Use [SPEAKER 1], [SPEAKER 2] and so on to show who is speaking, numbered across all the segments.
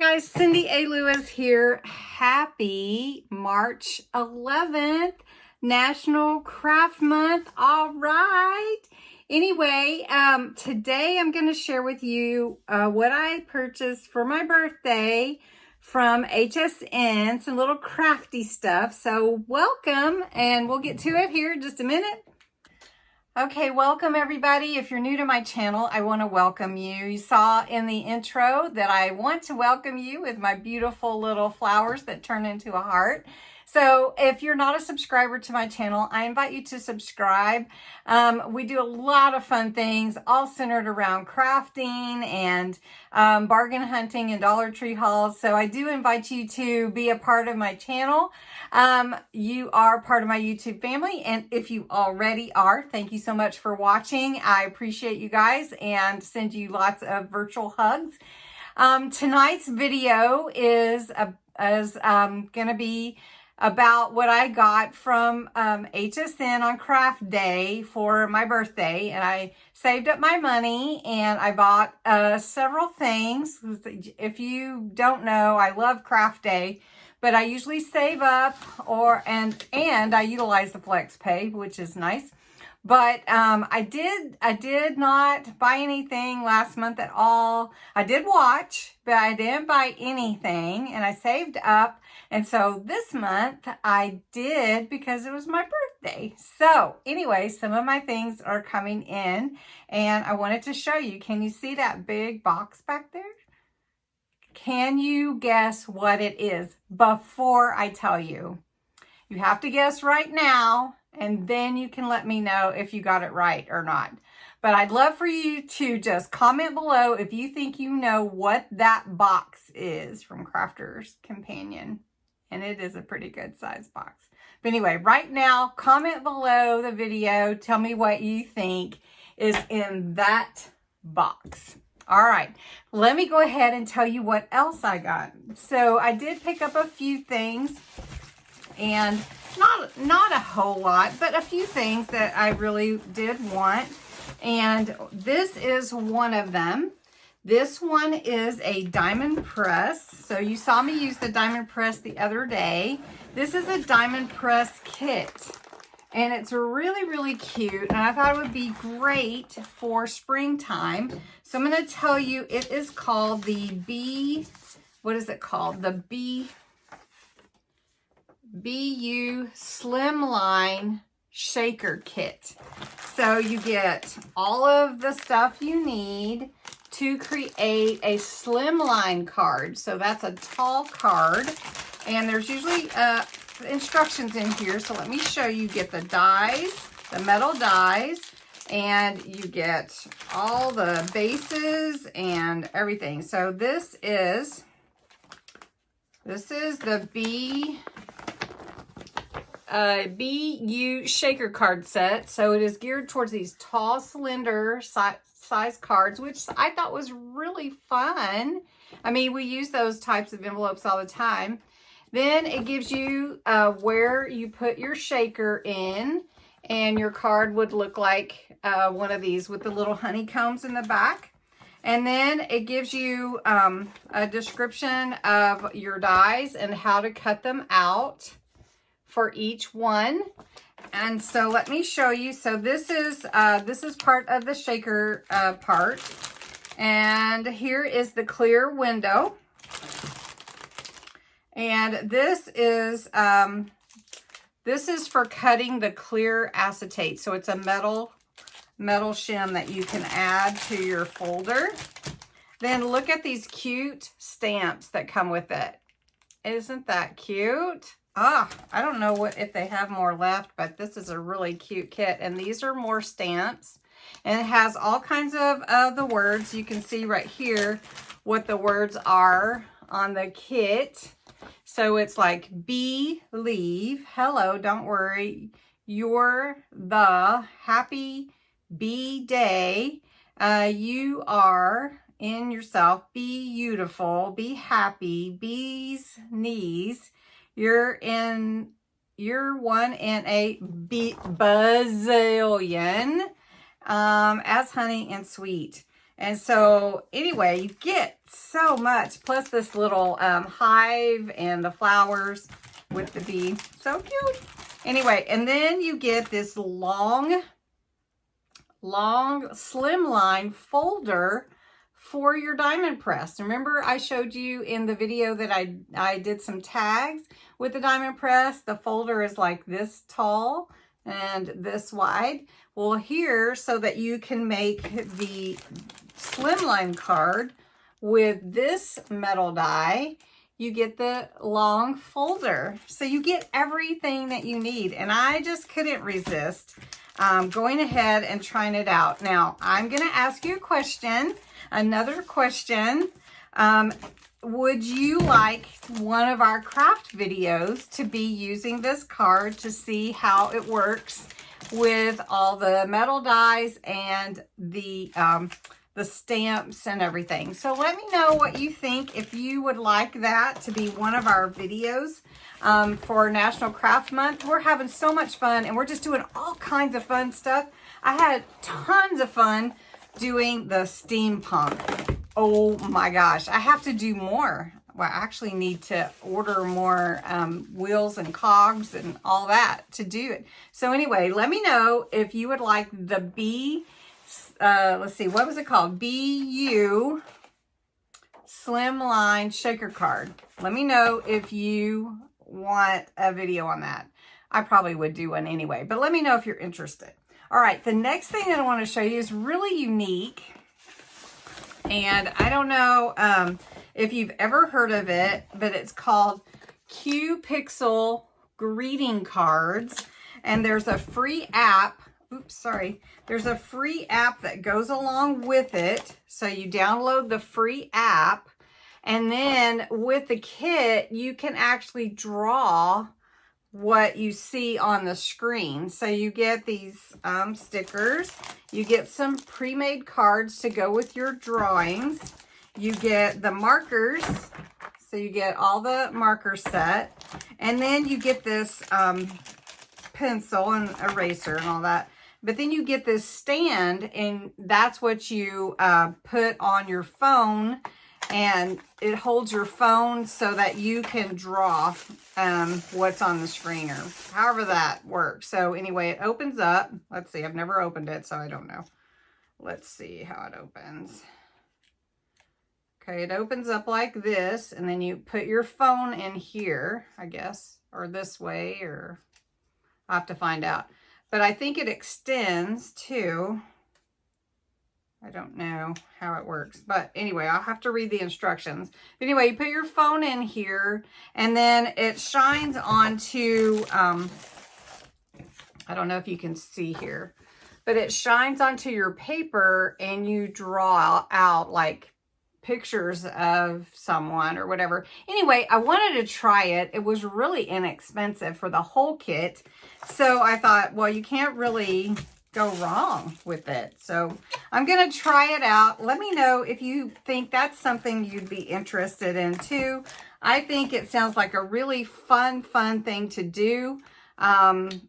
[SPEAKER 1] guys, Cindy A. Lewis here. Happy March 11th, National Craft Month. All right. Anyway, today I'm going to share with you what I purchased for my birthday from HSN, some little crafty stuff. So welcome, and we'll get to it here in just a minute. Okay, welcome everybody. If you're new to my channel, I want to welcome you. You saw in the intro that I want to welcome you with my beautiful little flowers that turn into a heart. So if you're not a subscriber to my channel, I invite you to subscribe. We do a lot of fun things, all centered around crafting and bargain hunting and Dollar Tree hauls. So I do invite you to be a part of my channel. You are part of my YouTube family, and if you already are, thank you so much for watching. I appreciate you guys and send you lots of virtual hugs. Tonight's video is going to be about what I got from HSN on craft day for my birthday, and I saved up my money and I bought several things. If you don't know, I love craft day, but I usually save up and I utilize the flex pay, which is nice. But I did not buy anything last month at all. I did watch, but I didn't buy anything, and I saved up. And so this month I did because it was my birthday. So anyway, some of my things are coming in, and I wanted to show you. Can you see that big box back there? Can you guess what it is before I tell you? You have to guess right now, and then you can let me know if you got it right or not. But I'd love for you to just comment below if you think you know what that box is from Crafter's Companion. And it is a pretty good size box. But anyway, right now, comment below the video. Tell me what you think is in that box. All right, let me go ahead and tell you what else I got. So I did pick up a few things, and not a whole lot, but a few things that I really did want. And this is one of them. This one is a diamond press. So you saw me use the diamond press the other day. This is a diamond press kit, and it's really, really cute. And I thought it would be great for springtime. So I'm going to tell you, it is called the what is it called? The BU Slimline Shaker Kit. So you get all of the stuff you need to create a slimline card. So that's a tall card, and there's usually instructions in here. So let me show you. You get the dies, the metal dies, and you get all the bases and everything. So this is the BU shaker card set. So it is geared towards these tall, slender size cards, which I thought was really fun. I mean, we use those types of envelopes all the time. Then it gives you where you put your shaker in, and your card would look like one of these with the little honeycombs in the back. And then it gives you a description of your dies and how to cut them out for each one. And so let me show you. So this is part of the shaker part, and here is the clear window, and this is for cutting the clear acetate. So it's a metal shim that you can add to your folder. Then look at these cute stamps that come with it. Isn't that cute? I don't know if they have more left, but this is a really cute kit. And these are more stamps. And it has all kinds of the words. You can see right here what the words are on the kit. So it's like, believe, hello, don't worry, you're the happy day. You are in yourself, be beautiful, be happy, bees knees. You're one in a bazillion, as honey and sweet. And so anyway, you get so much, plus this little hive and the flowers with the bee. So cute. Anyway, and then you get this long slimline folder for your diamond press. Remember I showed you in the video that I did some tags with the diamond press. The folder is like this tall and this wide. Well, here, so that you can make the slimline card with this metal die, you get the long folder. So you get everything that you need. And I just couldn't resist going ahead and trying it out. Now, I'm going to ask you a question, another question. Would you like one of our craft videos to be using this card to see how it works with all the metal dies and the stamps and everything? So let me know what you think, if you would like that to be one of our videos for National Craft Month. We're having so much fun, and we're just doing all kinds of fun stuff. I had tons of fun doing the steampunk. Oh my gosh, I have to do more. Well, I actually need to order more wheels and cogs and all that to do it. So anyway, let me know if you would like the let's see, what was it called? BU Slimline Shaker Card. Let me know if you want a video on that. I probably would do one anyway, but let me know if you're interested. All right, the next thing that I want to show you is really unique. And I don't know if you've ever heard of it, but it's called Q Pixel Greeting Cards. And there's a free app. Oops, sorry. There's a free app that goes along with it. So you download the free app. And then with the kit, you can actually draw what you see on the screen. So you get these stickers. You get some pre-made cards to go with your drawings. You get the markers. So you get all the marker set. And then you get this pencil and eraser and all that. But then you get this stand, and that's what you put on your phone, and it holds your phone so that you can draw what's on the screen, or however that works. So anyway, it opens up. Let's see, I've never opened it, so I don't know. Let's see how it opens. Okay, it opens up like this, and then you put your phone in here, I guess, or this way, or I'll have to find out. But I think it extends too. I don't know how it works, but anyway, I'll have to read the instructions. But anyway, you put your phone in here, and then it shines onto, I don't know if you can see here, but it shines onto your paper, and you draw out like pictures of someone or whatever. Anyway, I wanted to try it. It was really inexpensive for the whole kit. So I thought, well, you can't really go wrong with it. So I'm going to try it out. Let me know if you think that's something you'd be interested in too. I think it sounds like a really fun thing to do, and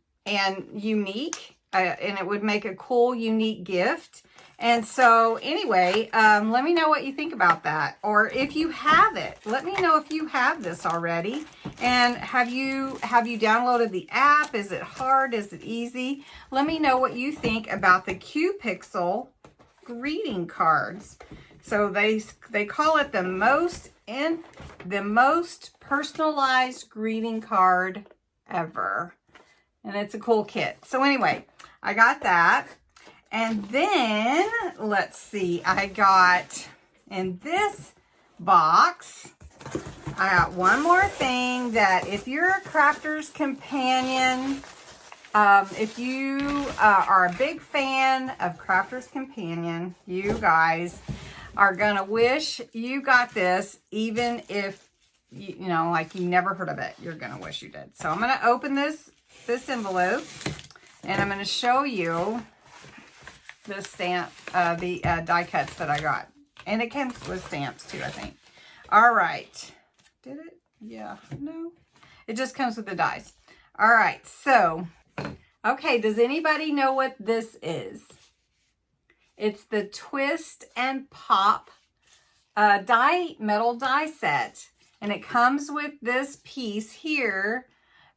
[SPEAKER 1] unique, and it would make a cool, unique gift. And so anyway, let me know what you think about that. Or if you have it, let me know if you have this already. And have you downloaded the app? Is it hard? Is it easy? Let me know what you think about the Q Pixel greeting cards. So they call it the most personalized greeting card ever. And it's a cool kit. So anyway, I got that. And then, let's see, I got in this box, I got one more thing that if you're a crafter's companion, if you are a big fan of Crafter's Companion, you guys are going to wish you got this, even if, you know, like you never heard of it. You're going to wish you did. So I'm going to open this envelope, and I'm going to show you the stamp, the die cuts that I got. And it comes with stamps too, I think. All right. Did it? Yeah. No. It just comes with the dies. All right. So, okay. Does anybody know what this is? It's the Twist and Pop metal die set. And it comes with this piece here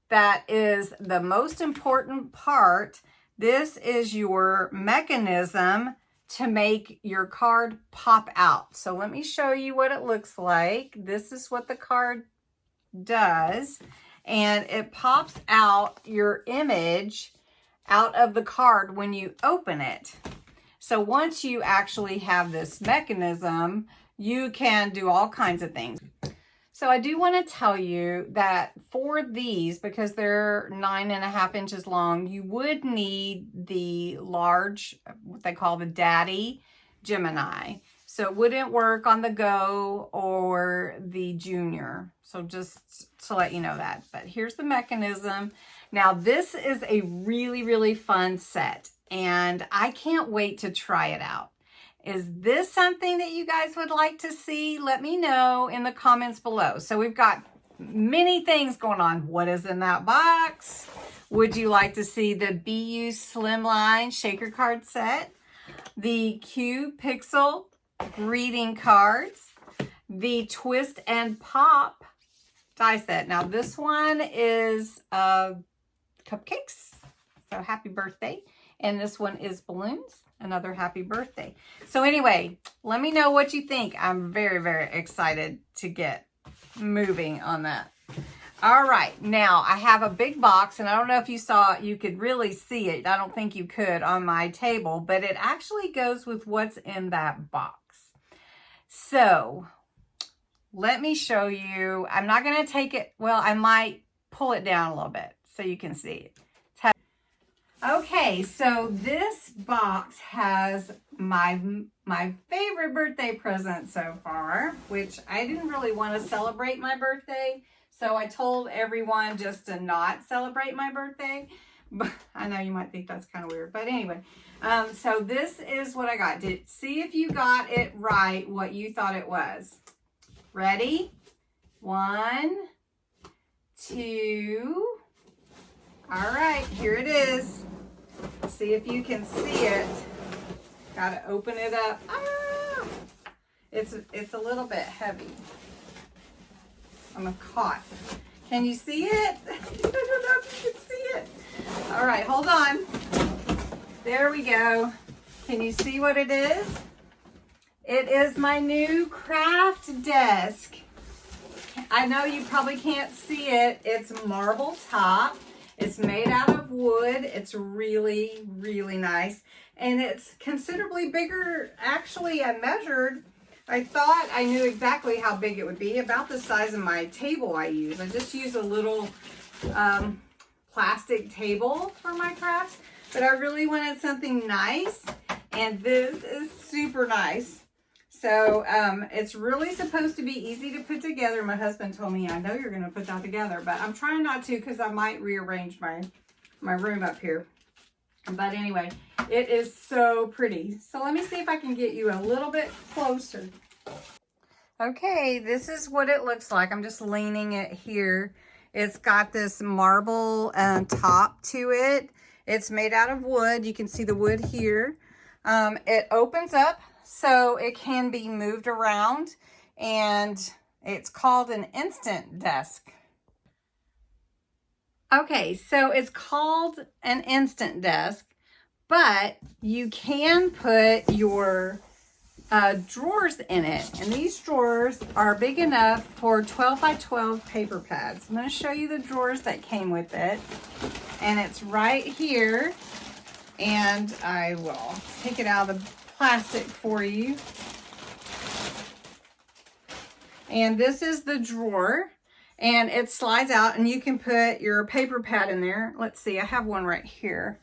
[SPEAKER 1] that is the most important part. This is your mechanism to make your card pop out. So let me show you what it looks like. This is what the card does. And it pops out your image out of the card when you open it. So once you actually have this mechanism, you can do all kinds of things. So I do want to tell you that for these, because they're 9.5 inches long, you would need the large, what they call the Daddy Gemini. So it wouldn't work on the Go or the Junior. So just to let you know that. But here's the mechanism. Now this is a really, really fun set, and I can't wait to try it out. Is this something that you guys would like to see? Let me know in the comments below. So we've got many things going on. What is in that box? Would you like to see the BU Slimline shaker card set? The Q Pixel greeting cards? The Twist and Pop die set. Now this one is cupcakes. So happy birthday. And this one is balloons. Another happy birthday. So anyway, let me know what you think. I'm very, very excited to get moving on that. All right, now I have a big box, and I don't know if you saw it, you could really see it. I don't think you could on my table, but it actually goes with what's in that box. So let me show you. I'm not going to take it, well, I might pull it down a little bit so you can see it. Okay, so this box has my favorite birthday present so far, which I didn't really want to celebrate my birthday, so I told everyone just to not celebrate my birthday. But I know you might think that's kind of weird, but anyway, so this is what I got. See if you got it right, what you thought it was. Ready? 1, 2. All right, here it is. See if you can see it. Got to open it up. Ah! It's a little bit heavy. I'm caught. Can you see it? I don't know if you can see it. All right, hold on. There we go. Can you see what it is? It is my new craft desk. I know you probably can't see it. It's marble top. It's made out of wood. It's really, really nice. And it's considerably bigger. Actually, I measured. I thought I knew exactly how big it would be. About the size of my table I use. I just use a little plastic table for my crafts. But I really wanted something nice. And this is super nice. So it's really supposed to be easy to put together. My husband told me, I know you're going to put that together, but I'm trying not to because I might rearrange my room up here. But anyway, it is so pretty. So let me see if I can get you a little bit closer. Okay, this is what it looks like. I'm just leaning it here. It's got this marble top to it. It's made out of wood. You can see the wood here. It opens up so it can be moved around, and it's called an instant desk. Okay, so it's called an instant desk, but you can put your drawers in it, and these drawers are big enough for 12 by 12 paper pads. I'm going to show you the drawers that came with it, and it's right here, and I will take it out of the plastic for you. And this is the drawer, and it slides out, and you can put your paper pad in there. Let's see, I have one right here.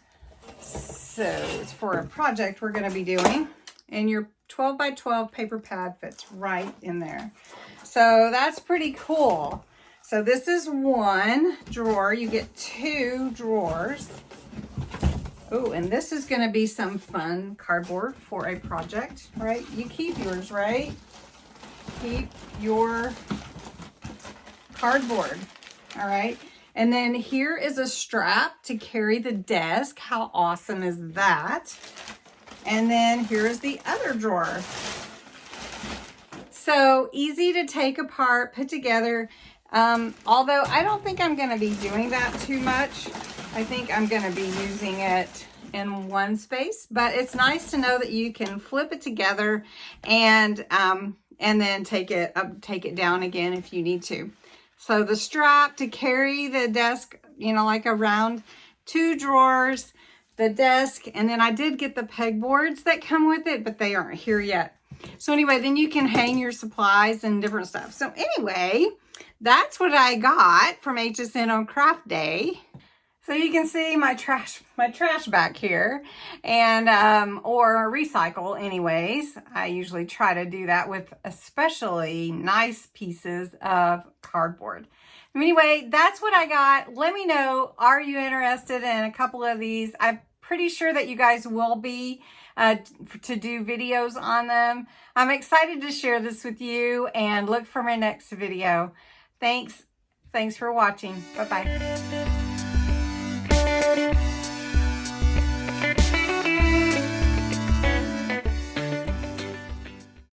[SPEAKER 1] So it's for a project we're going to be doing, and your 12 by 12 paper pad fits right in there. So that's pretty cool. So this is one drawer. You get 2 drawers. Oh, and this is going to be some fun cardboard for a project, right? You keep yours, right? Keep your cardboard, all right? And then here is a strap to carry the desk. How awesome is that? And then here's the other drawer. So easy to take apart, put together. Although I don't think I'm going to be doing that too much. I think I'm going to be using it in one space, but it's nice to know that you can flip it together and then take it down again if you need to. So the strap to carry the desk, you know, like around, 2 drawers, the desk, and then I did get the pegboards that come with it, but they aren't here yet. So anyway, then you can hang your supplies and different stuff. So anyway, that's what I got from HSN on Craft Day. So you can see my trash back here, and or recycle anyways. I usually try to do that with especially nice pieces of cardboard. Anyway, that's what I got. Let me know, are you interested in a couple of these? I'm pretty sure that you guys will be to do videos on them. I'm excited to share this with you, and look for my next video. Thanks for watching. Bye-bye.